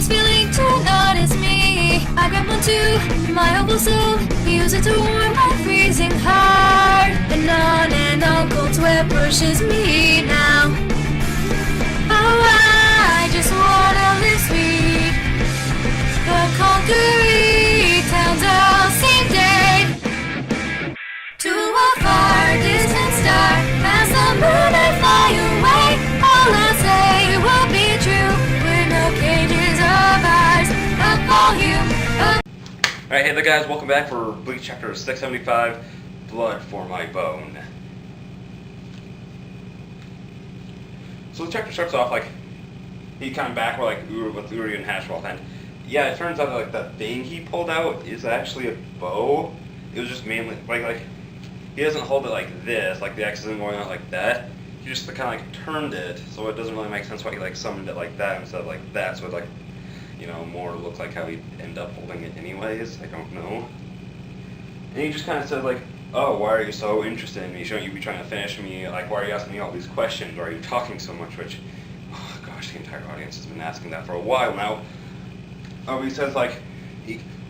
he's feeling to notice me. I grab onto my elbow so use it to warm my freezing heart. And on cold sweat pushes me now. Oh, I just wanna live sweet. The concrete towns all same day. To a far distant star, as the moon I fly away. All I say will be true. We're no cages of ours, a volume. Alright, hey there guys, welcome back for Bleach chapter 675, Blood for My Bone. So the chapter starts off like, he come back with Uri and Hashwell, and yeah, it turns out that like the thing he pulled out is actually a bow. It was just mainly, like he doesn't hold it like this, like the X isn't going out like that. He just kind of like turned it, so it doesn't really make sense why he like summoned it like that instead of like that, so it like, you know, more looks like how he'd end up holding it anyways. I don't know. And he just kind of said like, oh, why are you so interested in me? Shouldn't you be trying to finish me? Like, why are you asking me all these questions? Why are you talking so much? Which, oh gosh, the entire audience has been asking that for a while now. Oh, he says like,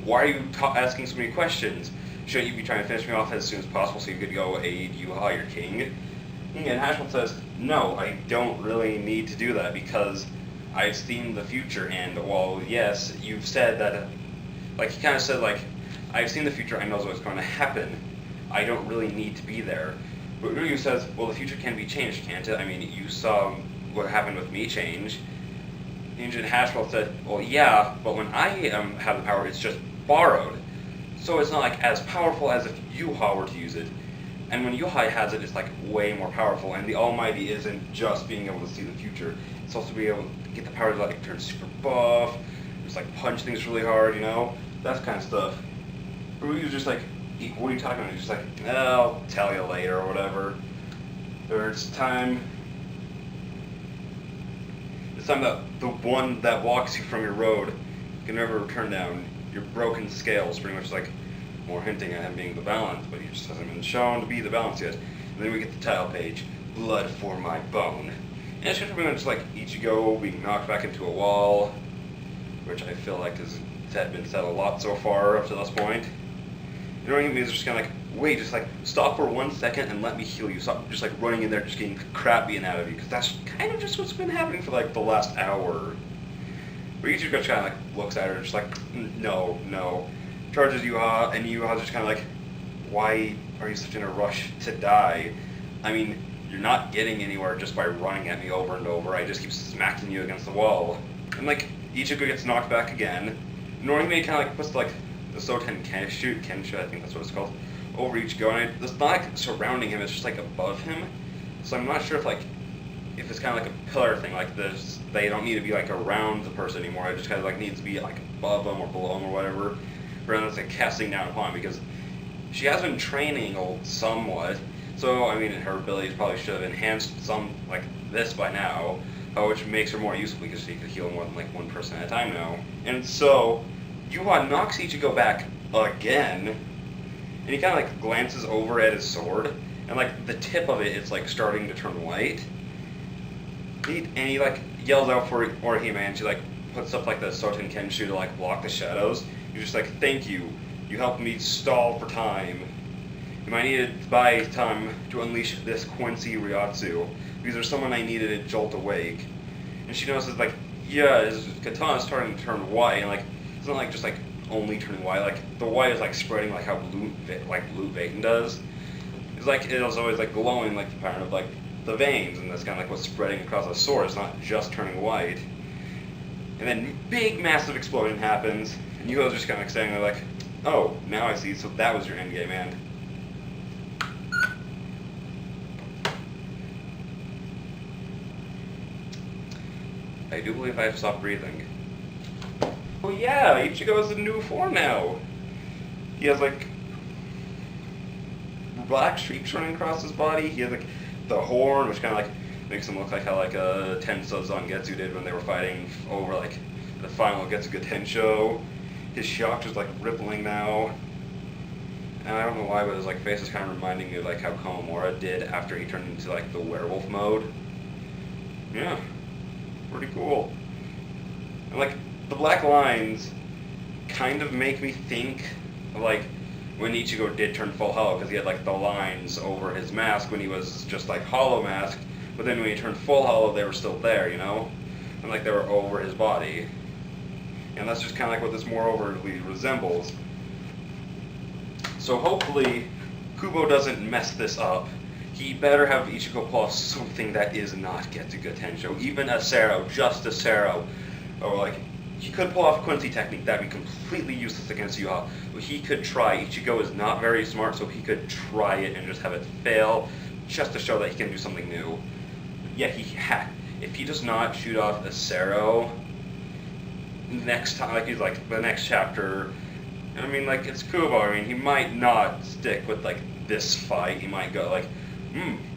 why are you asking so many questions? Shouldn't you be trying to finish me off as soon as possible so you could go aid Yuha, your king? And Hashwell says, no, I don't really need to do that because I've seen the future, and well, yes, you've said that, like, he kind of said, like, I've seen the future, I know what's going to happen. I don't really need to be there. But Ryu says, well, the future can be changed, can't it? I mean, you saw what happened with me change. And Hashwell said, well, yeah, but when I have the power, it's just borrowed. So it's not, like, as powerful as if Yuha were to use it. And when Yuha has it, it's, like, way more powerful. And the Almighty isn't just being able to see the future. It's also being able to get the power to, like, turn super buff, just, like, punch things really hard, you know? That kind of stuff. Ryu's just like, what are you talking about? He's just like, I'll tell you later or whatever. Or it's time that the one that walks you from your road can never return down. Your broken scales, pretty much like more hinting at him being the balance, but he just hasn't been shown to be the balance yet. And then we get the title page, Blood for My Bone. And it's just pretty much like Ichigo being knocked back into a wall, which I feel like has been said a lot so far up to this point. You know what I mean? It's just kind of like, wait, just like stop for 1 second and let me heal you. Stop just like running in there, just getting crap beaten out of you, because that's kind of just what's been happening for like the last hour. Where Ichigo just kind of like looks at her, just like, no. Charges Yuha, and Yuha's just kind of like, why are you such in a rush to die? I mean, you're not getting anywhere just by running at me over and over. I just keep smacking you against the wall. And like, Ichigo gets knocked back again. Norihime kind of like puts like the Soten Kenshu, I think that's what it's called, over Ichigo, and it's not like surrounding him, it's just like above him. So I'm not sure if it's kind of like a pillar thing, like this, they don't need to be like around the person anymore, it just kind of like needs to be like above them or below them or whatever, rather than it's like casting down upon him, because she has been training somewhat, so I mean her abilities probably should have enhanced some like this by now, which makes her more useful because she could heal more than like one person at a time now. And so Yuha knocks Ichigo back again, and he kind of like glances over at his sword, and like the tip of it is like starting to turn white. And he like yells out for Orihime, and she like puts up like the Soten Kenshu to like block the shadows. He's just like, thank you, you helped me stall for time. You might need to buy time to unleash this Quincy Ryatsu, because there's someone I needed to jolt awake. And she notices like, yeah, his katana's starting to turn white, and like it's not like just like only turning white, like the white is like spreading like how blue Vaten does. It's like it was always like glowing like the pattern of like the veins, and that's kind of like what's spreading across the sword. It's not just turning white. And then big massive explosion happens, and Yuho's just kind of like standing there like, oh, now I see, so that was your endgame, man. I do believe I've stopped breathing. Oh yeah, Ichigo is in new form now. He has like black streaks running across his body. He has like the horn, which kind of like makes him look like how like Tenso Zangetsu did when they were fighting over like the final Getsuga Tensho. His shock is like rippling now. And I don't know why, but his like face is kind of reminding me of like how Komamura did after he turned into like the werewolf mode. Yeah, pretty cool. And like the black lines kind of make me think of, like, when Ichigo did turn full hollow, because he had, like, the lines over his mask when he was just, like, hollow masked, but then when he turned full hollow, they were still there, you know? And, like, they were over his body. And that's just kind of like what this more overtly resembles. So hopefully, Kubo doesn't mess this up. He better have Ichigo pull off something that is not Getsuga Tensho. Even a Sero, just a Sero. Or, like, he could pull off Quincy technique, that'd be completely useless against Yuha. But he could try. Ichigo is not very smart, so he could try it and just have it fail, just to show that he can do something new. Yeah, if he does not shoot off a Sero next time, like he's like the next chapter, I mean, like, it's Kubo. I mean, he might not stick with, like, this fight. He might go like,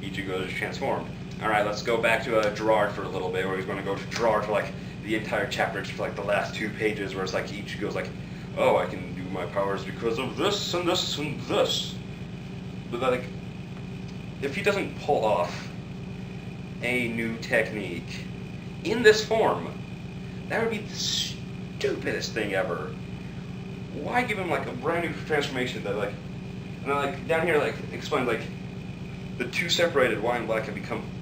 Ichigo is transformed. All right, let's go back to Gerard for a little bit, where he's going to go to Gerard for, like, the entire chapter, just for, like, the last 2 pages, where it's like Ichigo's like, oh, I can do my powers because of this and this and this. But, like, if he doesn't pull off a new technique in this form, that would be the stupidest thing ever. Why give him, like, a brand new transformation that, like, and then, like, down here, like, explain, like, the 2 separated white and black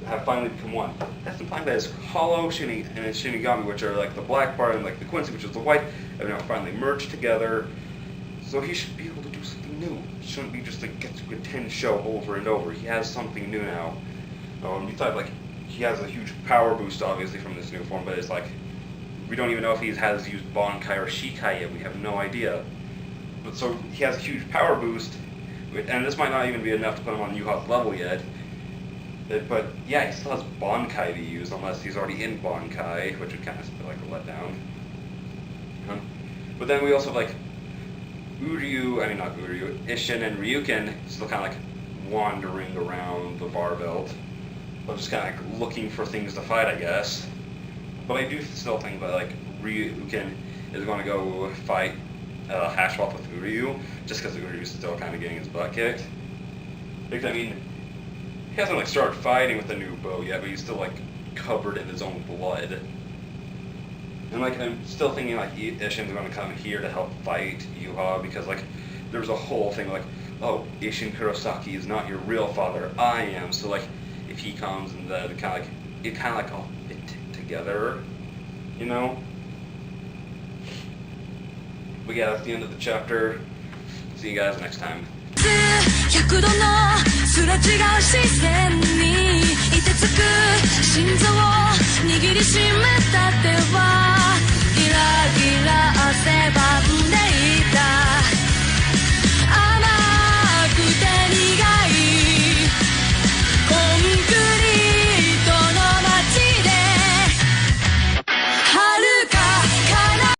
have finally become one. That's implying that his hollow and his Shinigami, which are, like, the black part, and, like, the Quincy, which is the white, have now finally merged together. So he should be able to do something new. It shouldn't be just a Getsuga Tensho over and over. He has something new now. Besides, like, he has a huge power boost, obviously, from this new form, but it's like, we don't even know if he has used Bankai or Shikai yet. We have no idea. But so he has a huge power boost, and this might not even be enough to put him on Yuha's level yet. But yeah, he still has Bankai to use, unless he's already in Bankai, which would kind of feel like a letdown. But then we also have, like, Ishin and Ryukin still kind of, like, wandering around the bar belt. But just kind of, like, looking for things to fight, I guess. But I do still think that, like, Ryukin is going to go fight Hashwap with Uryu, just because Uryu's still kind of getting his butt kicked. Because, I mean, he hasn't, like, started fighting with the new bow yet, but he's still, like, covered in his own blood. And, like, I'm still thinking, like, Ishin's going to come here to help fight Yuha, because, like, there's a whole thing, like, oh, Ishin Kurosaki is not your real father, I am. So, like, if he comes and it kind of like all fit together, you know? But yeah, that's the end of the chapter. See you guys next time. 100度のすれ違う視線に凍てつく心臓を握りしめた手はギラギラ汗ば